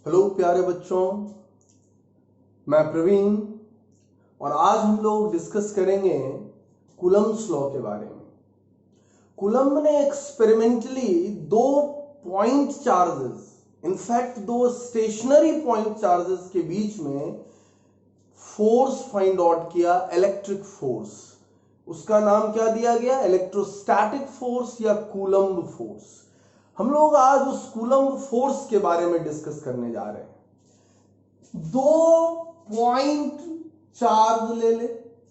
Hello प्यारे बच्चों, मैं प्रवीण और आज हम लोग डिस्कस करेंगे कूलम्ब्स लॉ के बारे में। कूलम्ब ने एक्सपेरिमेंटली दो पॉइंट चार्जेस, इनफैक्ट दो स्टेशनरी पॉइंट चार्जेस के बीच में फोर्स फाइंड आउट किया, इलेक्ट्रिक फोर्स। उसका नाम क्या दिया गया? इलेक्ट्रोस्टैटिक फोर्स या कूलम्ब फोर्स। हम लोग आज उस कूलम्ब फोर्स के बारे में डिस्कस करने जा रहे हैं। दो पॉइंट चार्ज ले ले,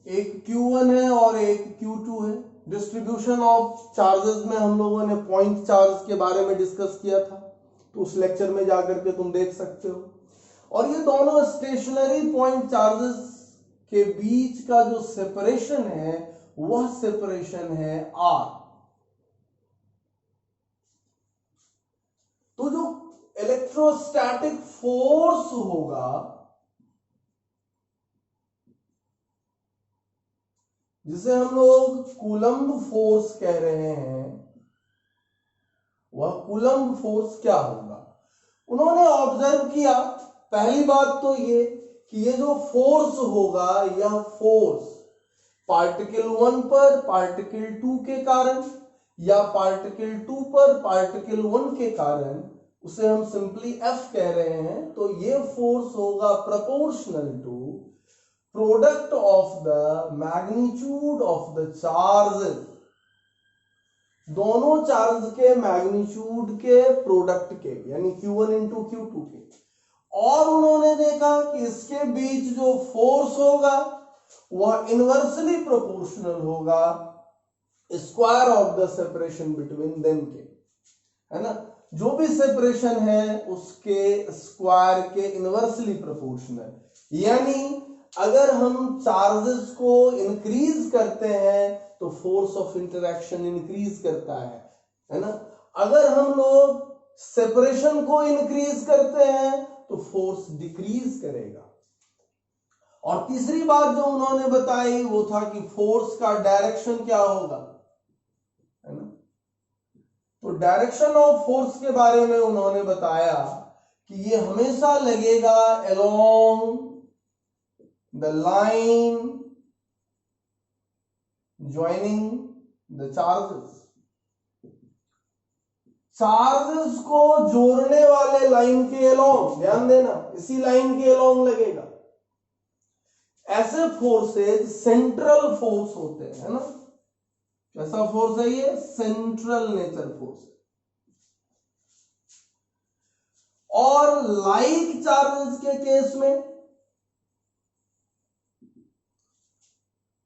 एक Q1 है और एक Q2 है। डिस्ट्रीब्यूशन ऑफ चार्जेस में हम लोगों ने पॉइंट चार्ज के बारे में डिस्कस किया था, तो उस लेक्चर में जाकर के तुम देख सकते हो। और ये दोनों स्टेशनरी पॉइंट चार्जेस के बीच का जो सेपरेशन है वह सेपरेशन है R। तो जो इलेक्ट्रोस्टैटिक फोर्स होगा, जिसे हम लोग कूलम्ब फोर्स कह रहे हैं, वह कूलम्ब फोर्स क्या होगा? उन्होंने ऑब्जर्व किया, पहली बात तो ये कि ये जो फोर्स होगा, यह फोर्स पार्टिकल 1 पर पार्टिकल 2 के कारण या पार्टिकल 2 पर पार्टिकल 1 के कारण, उसे हम सिंपली F कह रहे हैं। तो ये फोर्स होगा proportional to product of the magnitude of the charges, दोनों चार्ज के मैग्नीट्यूड के प्रोडक्ट के, यानी Q1 इंटू Q2 के। और उन्होंने देखा कि इसके बीच जो फोर्स होगा वह इनवर्सली प्रोपोर्शनल होगा square of the separation between them के, है ना। जो भी सेपरेशन है उसके स्क्वायर के इनवर्सली प्रोपोर्शनल। यानी अगर हम चार्जेस को इंक्रीज करते हैं तो फोर्स ऑफ इंटरेक्शन इंक्रीज करता है ना। अगर हम लोग सेपरेशन को इंक्रीज करते हैं तो फोर्स डिक्रीज करेगा। और तीसरी बात जो उन्होंने बताई वो था कि फोर्स का डायरेक्शन क्या होगा, है ना। तो डायरेक्शन ऑफ फोर्स के बारे में उन्होंने बताया कि ये हमेशा लगेगा along the line joining the charges. Charges को जोड़ने वाले लाइन के अलोंग, ध्यान देना, इसी लाइन के अलोंग लगेगा। ऐसे फोर्सेज सेंट्रल फोर्स होते हैं, है ना। कैसा फोर्स है ये? Central nature force. और लाइक चार्जेस के केस में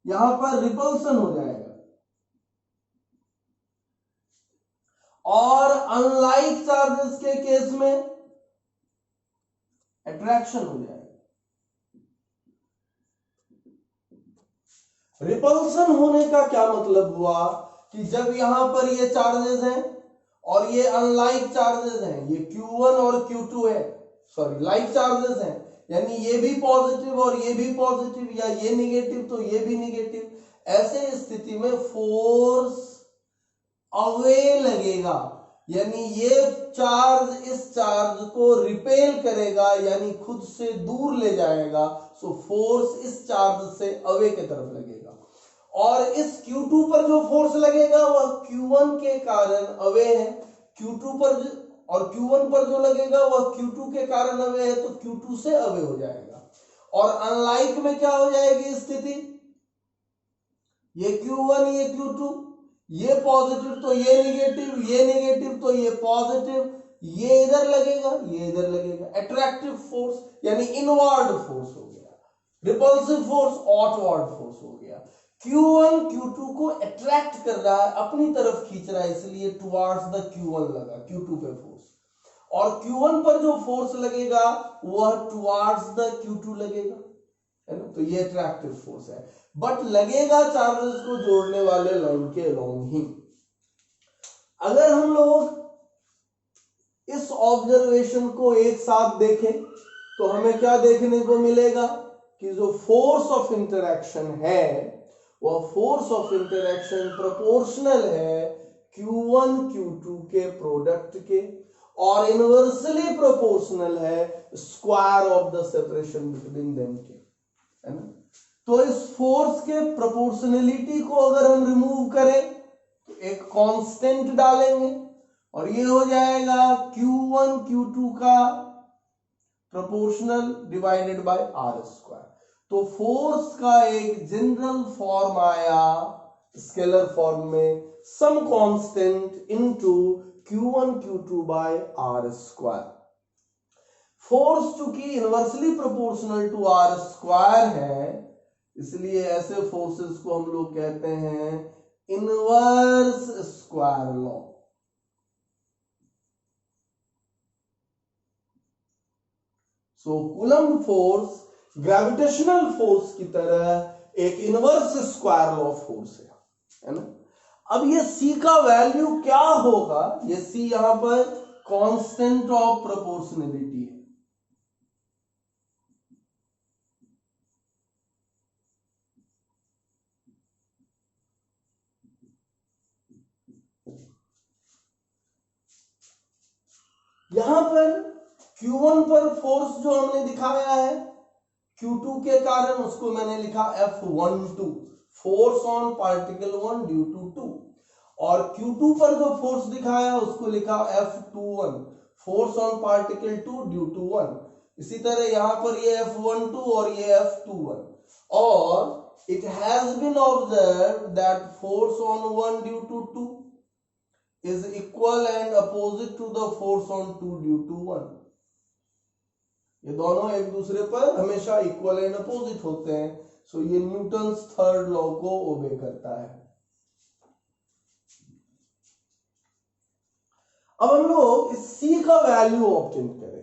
यहां पर रिपल्सन हो जाएगा, और अनलाइक चार्जेस के केस में अट्रैक्शन हो जाएगा। रिपल्सन होने का क्या मतलब हुआ कि जब यहां पर ये चार्जेस हैं और ये अनलाइक चार्जेस हैं, ये Q1 और Q2 है, सॉरी लाइक चार्जेस हैं, यानी ये भी पॉजिटिव और ये भी पॉजिटिव, या ये निगेटिव तो ये भी निगेटिव, ऐसे स्थिति में फोर्स अवे लगेगा। यानी ये चार्ज इस चार्ज को रिपेल करेगा, यानी खुद से दूर ले जाएगा। सो फोर्स इस चार्ज से अवे की तरफ लगेगा। और इस Q2 पर जो फोर्स लगेगा वह Q1 के कारण अवे है, Q2 पर और Q1 पर जो लगेगा वह Q2 के कारण अवे है, तो Q2 से अवे हो जाएगा। और अनलाइक में क्या हो जाएगी स्थिति? ये Q1 ये Q2, ये पॉजिटिव तो ये निगेटिव, ये निगेटिव तो ये पॉजिटिव, ये इधर लगेगा ये इधर लगेगा। अट्रैक्टिव फोर्स यानी इनवर्ड फोर्स हो गया, रिपल्सिव फोर्स आउटवर्ड फोर्स हो गया। Q1 Q2 को अट्रैक्ट कर रहा है, अपनी तरफ खींच रहा है, इसलिए टुवर्ड्स द Q1 लगा Q2 पे फोर्स। और Q1 पर जो फोर्स लगेगा वह टुवर्ड्स द Q2 लगेगा, है ना। तो ये अट्रैक्टिव फोर्स है, बट लगेगा चार्जेस को जोड़ने वाले लाइन के अलोंग ही। अगर हम लोग इस ऑब्जर्वेशन को एक साथ देखें तो हमें क्या देखने को मिलेगा कि जो फोर्स ऑफ इंटरेक्शन है वह फोर्स ऑफ इंटरेक्शन प्रोपोर्शनल है Q1 Q2 के प्रोडक्ट के। और इनवर्सली प्रोपोर्शनल है square of the separation between them के, है ना। तो इस फोर्स के प्रोपोर्शनलिटी को अगर हम रिमूव करें तो एक कांस्टेंट डालेंगे और ये हो जाएगा Q1 Q2 का proportional divided by R square. तो फोर्स का एक जनरल फॉर्म आया स्केलर फॉर्म में, sum constant into Q1 Q2 by R square. Force चूंकि inversely proportional to R square है, इसलिए ऐसे फोर्सेस को हम लोग कहते हैं inverse square law. So Coulomb force gravitational force की तरह एक इनवर्स स्क्वायर लॉ फोर्स है ना। अब ये C का वैल्यू क्या होगा, ये C यहां पर कांस्टेंट ऑफ प्रोपोर्शनलिटी है। यहां पर Q1 पर फोर्स जो हमने दिखाया है Q2 के कारण, उसको मैंने लिखा F12, force on particle 1 due to 2, और Q2 पर जो फोर्स दिखाया उसको लिखा F21, force on particle 2 due to 1। इसी तरह यहां पर ये F12 और ये F21, और it has been observed that force on 1 due to 2 is equal and opposite to the force on 2 due to 1। ये दोनों एक दूसरे पर हमेशा इक्वल एंड अपोजिट होते हैं, सो ये न्यूटन्स थर्ड लॉ को ओबे करता है। अब हम लोग इस C का वैल्यू ऑब्टेन करेंगे।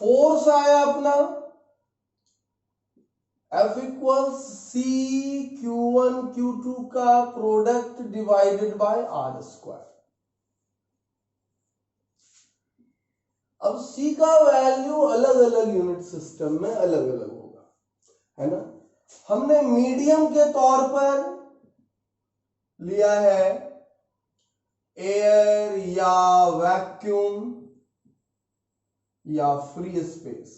फोर्स आया अपना F equals C Q1 Q2 का product divided by R square. अब C का वैल्यू अलग अलग यूनिट सिस्टम में अलग अलग होगा, है ना। हमने मीडियम के तौर पर लिया है एयर या वैक्यूम या फ्री स्पेस।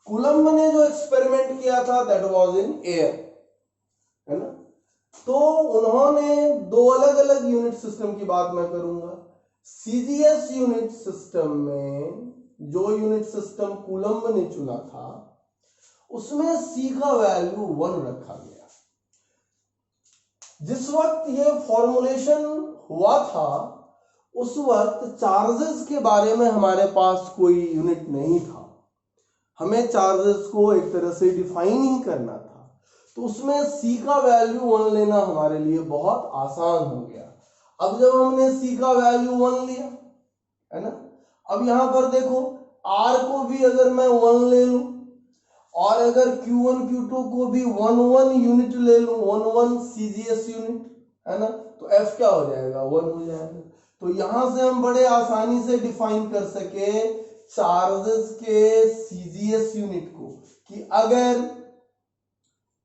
कूलम्ब ने जो एक्सपेरिमेंट किया था दैट वाज इन एयर, है ना। तो उन्होंने दो अलग अलग यूनिट सिस्टम की बात मैं करूंगा। सीजीएस यूनिट सिस्टम में जो यूनिट सिस्टम कूलम्ब ने चुना था उसमें C का वैल्यू 1 रखा गया। जिस वक्त ये फॉर्मुलेशन हुआ था उस वक्त चार्जेस के बारे में हमारे पास कोई यूनिट नहीं था, हमें चार्जेस को एक तरह से डिफाइन ही करना था, तो उसमें C का वैल्यू 1 लेना हमारे लिए बहुत आसान हो गया। अब जब हमने C का वैल्यू 1 लिया, है ना, अब यहां पर देखो R को भी अगर मैं 1 ले लूं और अगर Q1 Q2 को भी 1 यूनिट ले लूं, 1 CGS यूनिट, है ना, तो F क्या हो जाएगा, 1 हो जाएगा। तो यहां से हम बड़े आसानी से डिफाइन कर सके चार्जेस के CGS यूनिट को कि अगर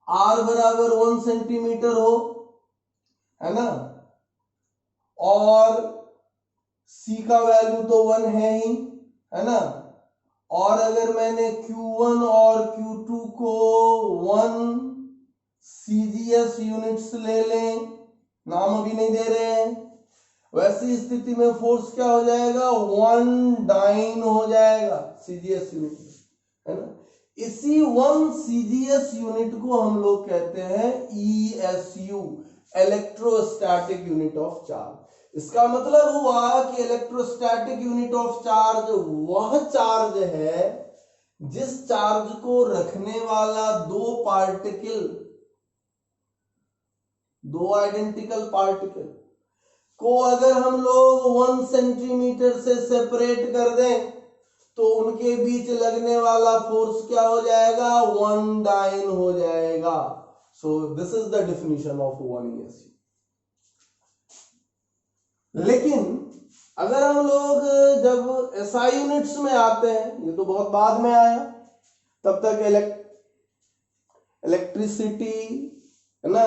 R बराबर 1 सेंटीमीटर हो, है ना, और C का वैल्यू तो 1 है ही, है ना, और अगर मैंने Q1 और Q2 को 1 CGS यूनिट्स ले लें, नाम अभी नहीं दे रहे हैं, वैसी स्थिति में फोर्स क्या हो जाएगा, 1 डाइन हो जाएगा CGS यूनिट, है ना। इसी 1 CGS यूनिट को हम लोग कहते हैं ESU, electrostatic unit of charge. इसका मतलब हुआ कि इलेक्ट्रोस्टैटिक यूनिट ऑफ चार्ज वह चार्ज है जिस चार्ज को रखने वाला दो आइडेंटिकल पार्टिकल को अगर हम लोग 1 सेंटीमीटर से सेपरेट कर दें तो उनके बीच लगने वाला फोर्स क्या हो जाएगा, 1 डाइन हो जाएगा। So this is the definition of 1 ESU। लेकिन अगर हम लोग जब SI यूनिट्स में आते हैं, ये तो बहुत बाद में आया, तब तक इलेक्ट्रिसिटी है ना,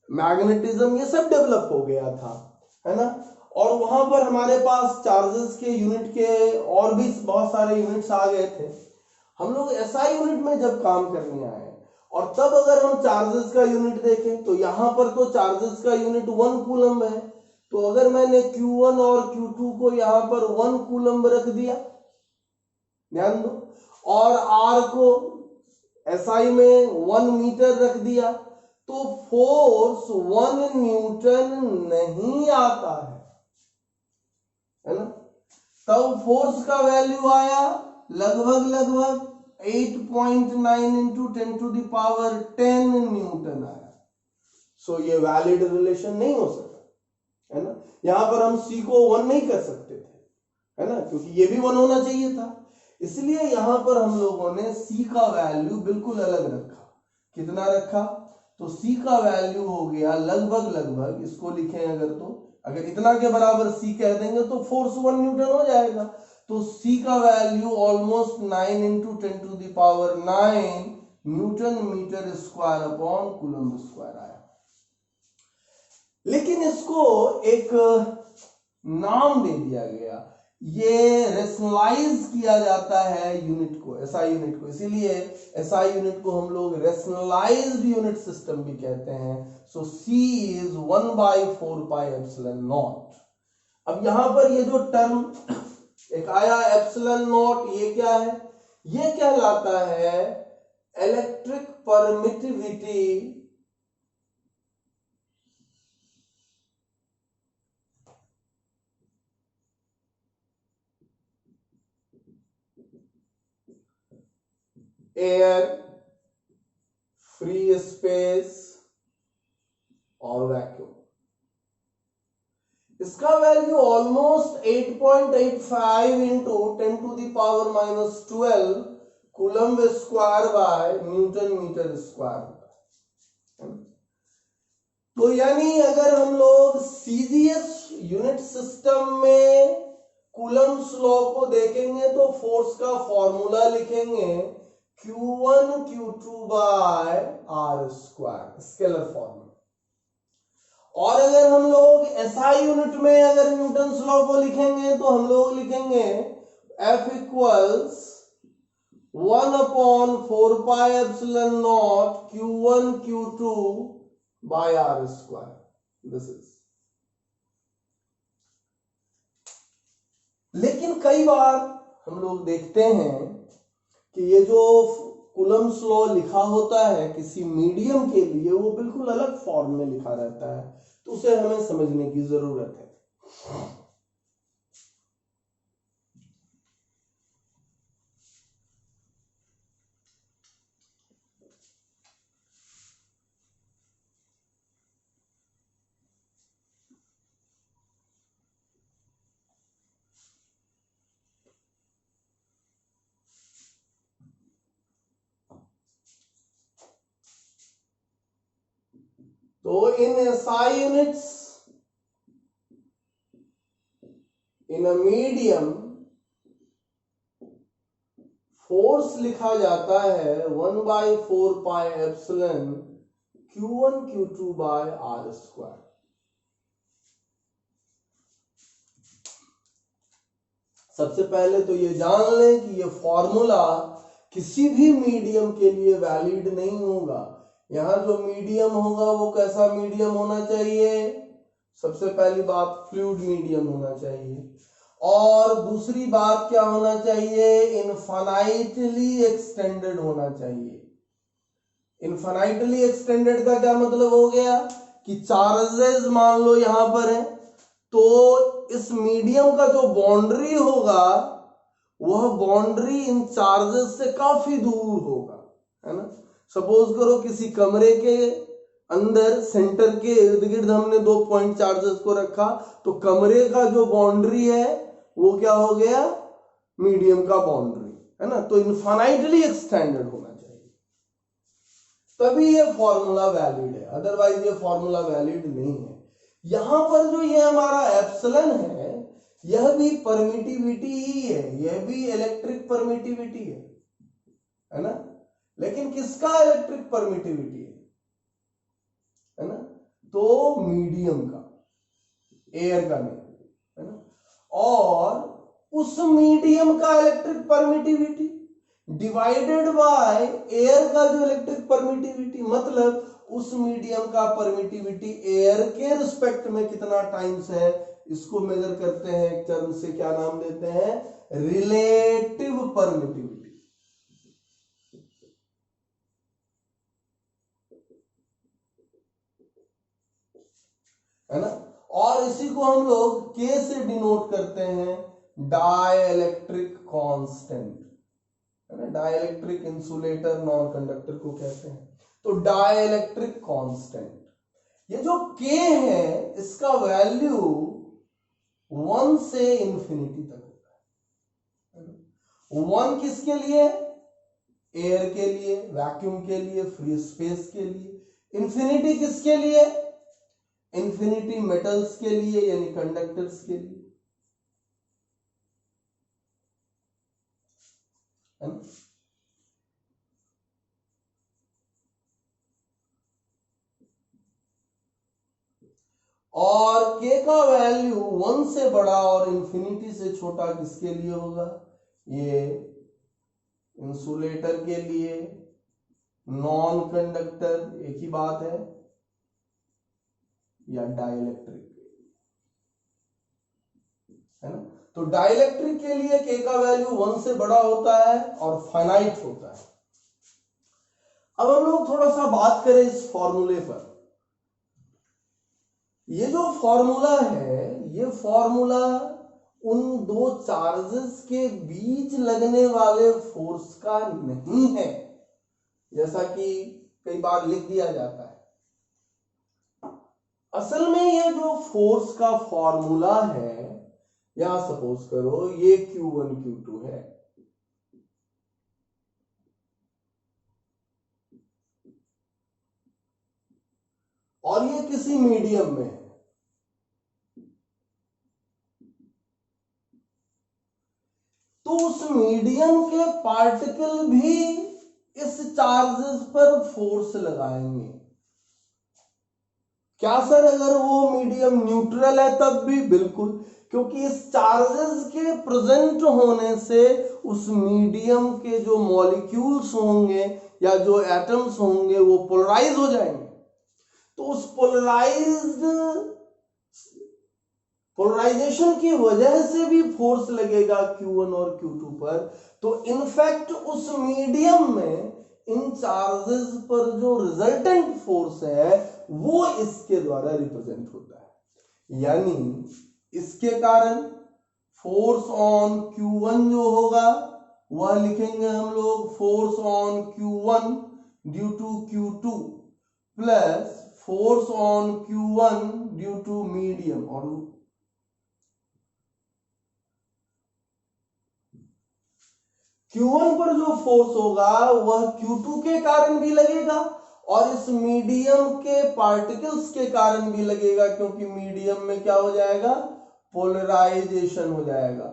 मैग्नेटिज्म, ये सब डेवलप हो गया था, है ना। और वहां पर हमारे पास चार्जेस के यूनिट के और भी बहुत सारे यूनिट्स आ गए थे। हम लोग SI यूनिट में जब काम करने आए, और तब अगर हम चार्जेस का यूनिट देखें तो यहां पर तो चार्जेस का यूनिट 1 कूलम है। तो अगर मैंने Q1 और Q2 को यहां पर 1 कूलम रख दिया, ध्यान दो, और R को SI में 1 मीटर रख दिया, तो फोर्स 1 न्यूटन नहीं आता है ना। तब फोर्स का वैल्यू आया लगभग 8.9 इंटू 10⁻10 न्यूटन आया। सो ये वैलिड रिलेशन नहीं हो सका, है ना। यहां पर हम C को 1 नहीं कर सकते थे, है ना, क्योंकि ये भी 1 होना चाहिए था। इसलिए यहां पर हम लोगों ने C का वैल्यू बिल्कुल अलग रखा। कितना रखा, तो C का वैल्यू हो गया लगभग, इसको लिखें अगर इतना के बराबर C कह देंगे तो फोर्स 1 न्यूटन हो जाएगा। तो C का value almost 9 into 10⁹ newton metre square upon coulomb square आया। लेकिन इसको एक नाम दे दिया गया, ये रेशनलाइज किया जाता है यूनिट को, SI यूनिट को, इसीलिए SI यूनिट को हम लोग रेशनलाइज्ड यूनिट सिस्टम भी कहते हैं। सो C इज 1/4πε0। अब यहां पर ये जो टर्म एक आया ε0, ये क्या है, ये कहलाता है electric permittivity air, free space और वैक्यूम। इसका value almost 8.85 into 10⁻⁻12 coulomb square by newton metre square होता है। तो यानी अगर हम लोग सीजीएस यूनिट सिस्टम में कूलम्स लॉ को देखेंगे तो फोर्स का फॉर्मूला लिखेंगे Q1 Q2 by R square, scalar formula. और अगर हम लोग SI यूनिट में अगर न्यूटन्स लॉ को लिखेंगे तो हम लोग लिखेंगे F equals 1/4πε0 Q1 Q2 by R square. This is. लेकिन कई बार हम लोग देखते हैं कि ये जो कूलम्स लॉ लिखा होता है किसी मीडियम के लिए, वो बिल्कुल अलग फॉर्म में लिखा रहता है, तो उसे हमें समझने की जरूरत है। तो इन SI units in a medium force लिखा जाता है 1/4πε Q1 Q2 by R square. सबसे पहले तो ये जान लें कि ये फॉर्मूला किसी भी मीडियम के लिए वैलिड नहीं होगा। यहां जो मीडियम होगा वो कैसा मीडियम होना चाहिए, सबसे पहली बात फ्लूइड मीडियम होना चाहिए, और दूसरी बात क्या होना चाहिए, इनफाइनाइटली एक्सटेंडेड होना चाहिए। इनफाइनाइटली एक्सटेंडेड का क्या मतलब हो गया कि चार्जेस मान लो यहां पर है, तो इस मीडियम का जो बाउंड्री होगा वह बाउंड्री इन चार्जेस से काफी दूर होगा, है ना। सपोज करो किसी कमरे के अंदर सेंटर के इर्द गिर्द हमने 2 पॉइंट चार्जेस को रखा, तो कमरे का जो बाउंड्री है वो क्या हो गया, मीडियम का बाउंड्री, है ना। तो इनफाइनाइटली एक्सटेंडेड होना चाहिए, तभी ये फॉर्मूला वैलिड है, अदरवाइज ये फॉर्मूला वैलिड नहीं है। यहां पर जो ये हमारा एप्सिलन है, यह भी परमिटिविटी ही है, यह भी इलेक्ट्रिक परमिटिविटी है ना। लेकिन किसका इलेक्ट्रिक परमिटिविटी है ना, तो मीडियम का, एयर का नहीं, है ना। और उस मीडियम का electric permittivity divided by air का जो इलेक्ट्रिक परमिटिविटी, मतलब उस मीडियम का परमिटिविटी एयर के रिस्पेक्ट में कितना टाइम्स है, इसको मेजर करते हैं एक टर्म से, क्या नाम देते हैं, रिलेटिव परमिटिविटी, है ना। और इसी को हम लोग K से डिनोट करते हैं, डाइलेक्ट्रिक कांस्टेंट, है ना। डाइलेक्ट्रिक इंसुलेटर नॉन कंडक्टर को कहते हैं, तो डाइलेक्ट्रिक कांस्टेंट। ये जो K है इसका वैल्यू 1 से इंफिनिटी तक होता है। 1 किसके लिए, एयर के लिए, वैक्यूम के लिए, फ्री स्पेस के लिए। इंफिनिटी किसके लिए, इंफिनिटी मेटल्स के लिए यानी कंडक्टर्स के लिए, है ना। और K का वैल्यू 1 से बड़ा और इंफिनिटी से छोटा किसके लिए होगा, ये इंसुलेटर के लिए, नॉन कंडक्टर एक ही बात है, या डाइलेक्ट्रिक, है ना। तो डाइलेक्ट्रिक के लिए K का वैल्यू 1 से बड़ा होता है और फाइनाइट होता है। अब हम लोग थोड़ा सा बात करें इस फॉर्मूले पर। ये जो फॉर्मूला है, ये फॉर्मूला उन दो चार्जेस के बीच लगने वाले फोर्स का नहीं है, जैसा कि कई बार लिख दिया जाता है। असल में ये जो फोर्स का फॉर्मूला है, यहां सपोज करो ये Q1 Q2 है, और ये किसी मीडियम में है, तो उस मीडियम के पार्टिकल भी इस चार्जेस पर फोर्स लगाएंगे। क्या सर, अगर वो मीडियम न्यूट्रल है तब भी? बिल्कुल, क्योंकि इस चार्जेस के प्रेजेंट होने से उस मीडियम के जो मॉलिक्यूल्स होंगे या जो एटम्स होंगे वो पोलराइज हो जाएंगे। तो उस पोलराइजेशन की वजह से भी फोर्स लगेगा Q1 और Q2 पर। तो इनफैक्ट उस मीडियम में इन चार्जेस पर जो रिजल्टेंट फोर्स है वो इसके द्वारा रिप्रेजेंट होता है, यानी इसके कारण फोर्स ऑन Q1 जो होगा वह लिखेंगे हम लोग force on Q1 due to Q2 plus force on Q1 due to medium, और Q1 पर जो फोर्स होगा वह Q2 के कारण भी लगेगा और इस मीडियम के पार्टिकल्स के कारण भी लगेगा, क्योंकि मीडियम में क्या हो जाएगा, पोलराइजेशन हो जाएगा।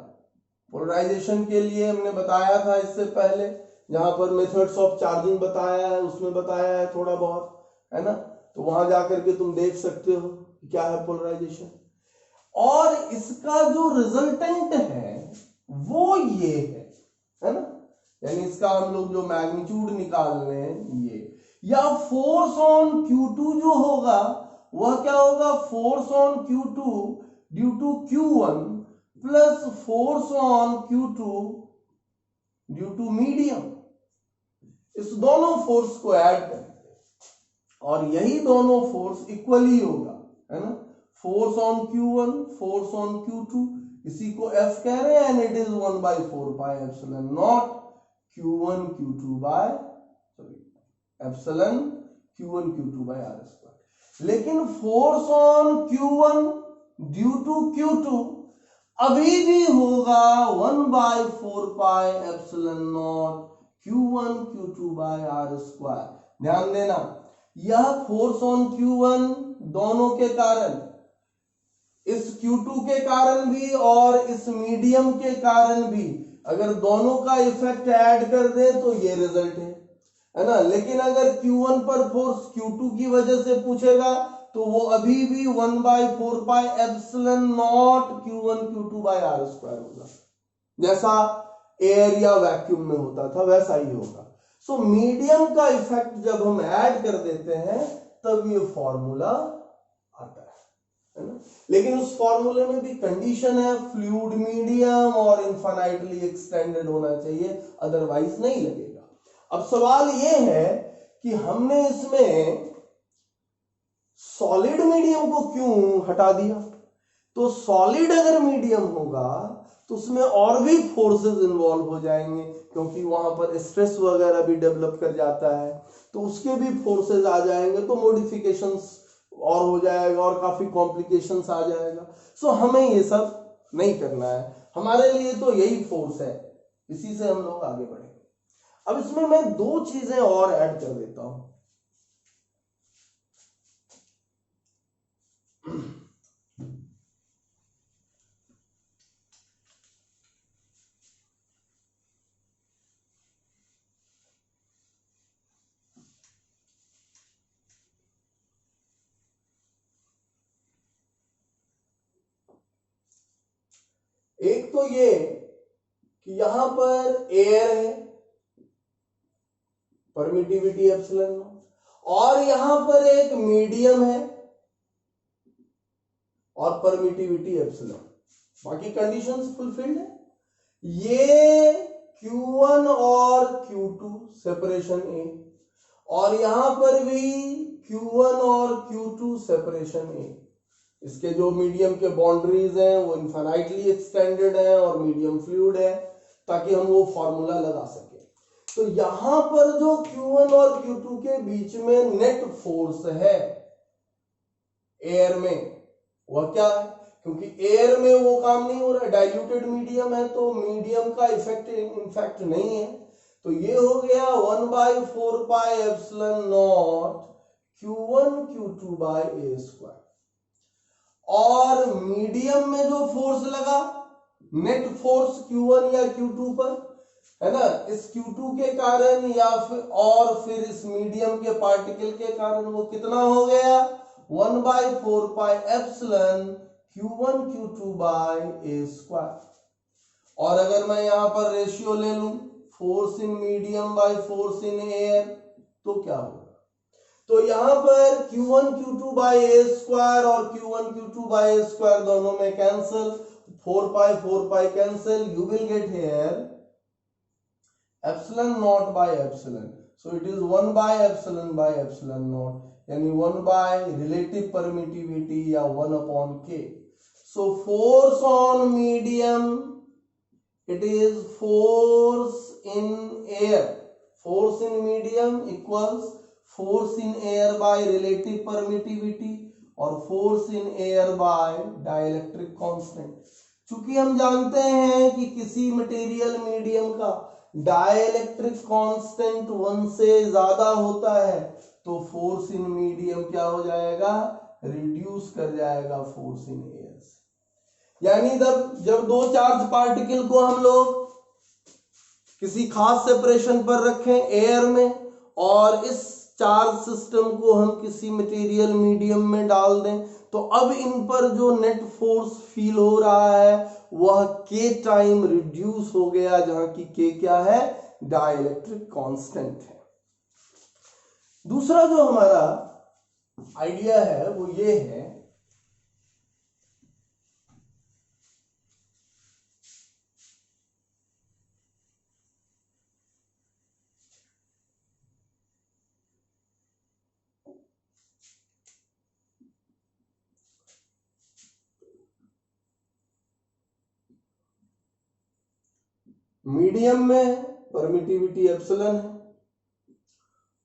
पोलराइजेशन के लिए हमने बताया था इससे पहले, जहां पर मेथड्स ऑफ चार्जिंग बताया है उसमें बताया है थोड़ा बहुत, है ना। तो वहां जाकर के तुम देख सकते हो क्या है पोलराइजेशन। और इसका जो रिजल्टेंट है वो ये है ना, यानी इसका हम लोग जो मैग्नीट्यूड निकाल रहे हैं ये, या फोर्स ऑन Q2 जो होगा वह क्या होगा, force on Q2 due to Q1 plus force on Q2 due to medium. इस दोनों फोर्स को ऐड करेंगे और यही दोनों फोर्स इक्वली होगा, है ना। Force on Q1 force on Q2, इसी को F कह रहे हैं, and it is 1/4 pi epsilon naught Q1 Q2 by epsilon Q1 Q2 by R square. लेकिन force on Q1 due to Q2 अभी भी होगा 1/4πε0 Q1 Q2 by R square. ध्यान देना, यह फोर्स ऑन Q1 दोनों के कारण, इस Q2 के कारण भी और इस मीडियम के कारण भी, अगर दोनों का इफेक्ट ऐड कर दे तो ये रिजल्ट है ना। लेकिन अगर Q1 पर फोर्स Q2 की वजह से पूछेगा तो वो अभी भी 1/4πε0 Q1 Q2 by R square होगा, जैसा एयर या वैक्यूम में होता था वैसा ही होगा। सो मीडियम का इफेक्ट जब हम ऐड कर देते हैं तब ये फॉर्मूला आता है ना। लेकिन उस फॉर्मूले में भी कंडीशन है, फ्लूइड मीडियम और इनफाइनाइटली एक्सटेंडेड होना चाहिए, अदरवाइज नहीं लगेगा। अब सवाल ये है कि हमने इसमें सॉलिड मीडियम को क्यों हटा दिया। तो सॉलिड अगर मीडियम होगा तो उसमें और भी फोर्सेस इन्वॉल्व हो जाएंगे, क्योंकि वहां पर स्ट्रेस वगैरह भी डेवलप कर जाता है, तो उसके भी फोर्सेस आ जाएंगे, तो मॉडिफिकेशंस और हो जाएगा और काफी कॉम्प्लिकेशंस आ जाएगा। सो हमें ये सब नहीं करना है, हमारे लिए तो यही फोर्स है, इसी से हम लोग आगे बढ़ेंगे। अब इसमें मैं दो चीजें और ऐड कर देता हूं। एक तो ये कि यहां पर एयर है, परमिटिविटी एप्सिलॉन, और यहां पर एक मीडियम है और परमिटिविटी एप्सिलॉन, बाकी कंडीशंस फुलफिल्ड है। ये Q1 और Q2 सेपरेशन ए, और यहां पर भी Q1 और Q2 सेपरेशन ए। इसके जो मीडियम के बाउंड्रीज हैं वो इनफाइनाइटली एक्सटेंडेड है और मीडियम फ्लूइड है, ताकि हम वो फॉर्मूला लगा सके। तो यहां पर जो Q1 और Q2 के बीच में नेट फोर्स है एयर में, वह क्या है, क्योंकि एयर में वो काम नहीं हो रहा है, डाइल्यूटेड मीडियम है, तो मीडियम का इफेक्ट इनफैक्ट नहीं है। तो ये हो गया 1/4πε0 Q1 Q2 by A square. और मीडियम में जो फोर्स लगा, नेट फोर्स Q1 या Q2 पर, है ना, इस Q2 के कारण या फिर इस मीडियम के पार्टिकल के कारण, वो कितना हो गया 1/4πε Q1 Q2 by A square. और अगर मैं यहां पर रेशियो ले लूं, force in medium by force in air, तो क्या होगा, तो यहां पर Q1 Q2 by A square और Q1 Q2 by A square दोनों में cancel, 4π cancel, you will get here epsilon naught by epsilon, so it is 1/ε naught, यानी 1 बाय रिलेटिव परमिटिविटी या 1/k। सो force on medium, it is force in air, force in medium equals force in air by relative permittivity और force in air by dielectric constant. चूंकि हम जानते हैं कि किसी मटेरियल मीडियम का डाइलेक्ट्रिक कांस्टेंट 1 से ज्यादा होता है, तो फोर्स इन मीडियम क्या हो जाएगा, रिड्यूस कर जाएगा फोर्स इन एयर। यानी जब दो चार्ज पार्टिकल को हम लोग किसी खास सेपरेशन पर रखें एयर में, और इस चार्ज सिस्टम को हम किसी मटेरियल मीडियम में डाल दें, तो अब इन पर जो नेट फोर्स फील हो रहा है वह k टाइम रिड्यूस हो गया, जहां की k क्या है, डाइलेक्ट्रिक कांस्टेंट है। दूसरा जो हमारा आइडिया है वो ये है, मीडियम में परमिटिविटी एप्सिलॉन है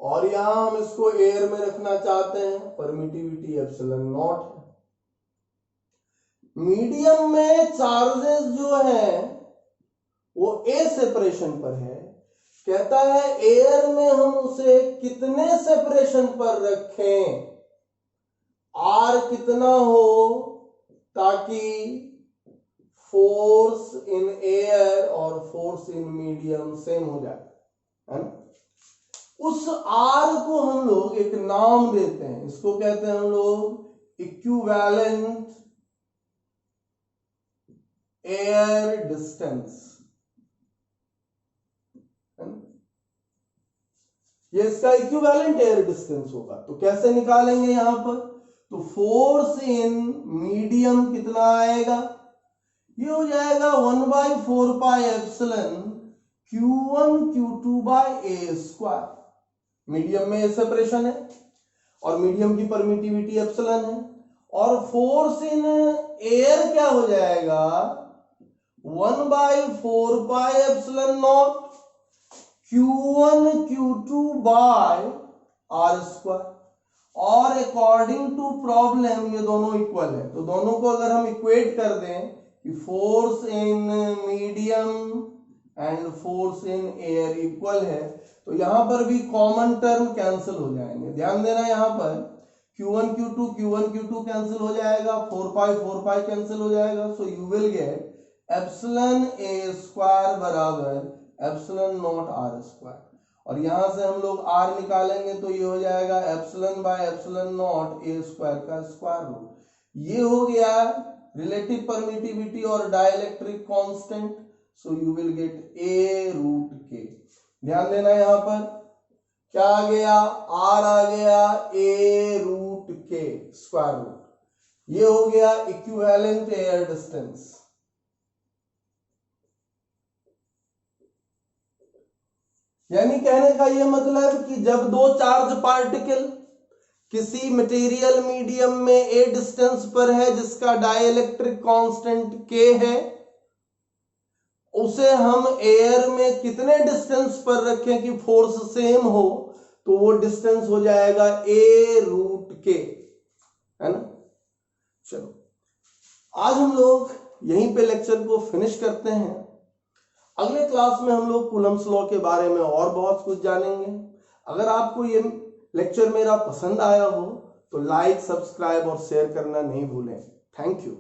और यहां हम इसको एयर में रखना चाहते हैं, परमिटिविटी एप्सिलॉन नॉट है। मीडियम में चार्जेस जो है वो ए सेपरेशन पर है, कहता है एयर में हम उसे कितने सेपरेशन पर रखें, आर कितना हो ताकि फोर्स इन एयर और फोर्स इन मीडियम सेम हो जाए, है ना। उस आर को हम लोग एक नाम देते हैं, इसको कहते हैं हम लोग इक्विवेलेंट एयर डिस्टेंस, ये इसका इक्विवेलेंट एयर डिस्टेंस होगा। तो कैसे निकालेंगे यहां पर, तो फोर्स इन मीडियम कितना आएगा, ये हो जाएगा 1/4 pi epsilon Q1 Q2 by A square. Medium में सेपरेशन है और मीडियम की परमिटिविटी एप्सिलॉन है, और फोर्स इन एयर क्या हो जाएगा 1/4 pi epsilon naught Q1 Q2 by R square. और अकॉर्डिंग टू प्रॉब्लम ये दोनों इक्वल है, तो दोनों को अगर हम इक्वेट कर दें कि force in medium and force in air equal है, तो यहां पर भी कॉमन टर्म कैंसिल हो जाएंगे। ध्यान देना यहां पर Q1 Q2 कैंसिल हो जाएगा, 4 पाई कैंसिल हो जाएगा, सो you will gate epsilon A square बराबर एप्सिलॉन नॉट आर स्क्वायर। और यहां से हम लोग आर निकालेंगे तो ये हो जाएगा epsilon by epsilon naught a square का स्क्वायर रूट। ये हो गया रिलेटिव परमिटिविटी और dielectric constant, so you will get a root K. ध्यान देना यहां पर क्या आ गया, आर आ गया ए रूट के स्क्वायर रूट। ये हो गया इक्विवेलेंट एयर डिस्टेंस। यानी कहने का यह मतलब कि जब दो चार्ज पार्टिकल किसी मटेरियल मीडियम में ए डिस्टेंस पर है जिसका डाइलेक्ट्रिक कांस्टेंट के है, उसे हम एयर में कितने डिस्टेंस पर रखें कि फोर्स सेम हो, तो वो डिस्टेंस हो जाएगा ए रूट के, है ना। चलो आज हम लोग यहीं पे लेक्चर को फिनिश करते हैं। अगले क्लास में हम लोग कूलम्स लॉ के बारे में और बहुत कुछ जानेंगे। अगर आपको ये लेक्चर मेरा पसंद आया हो तो लाइक, सब्सक्राइब और शेयर करना नहीं भूलें। Thank you.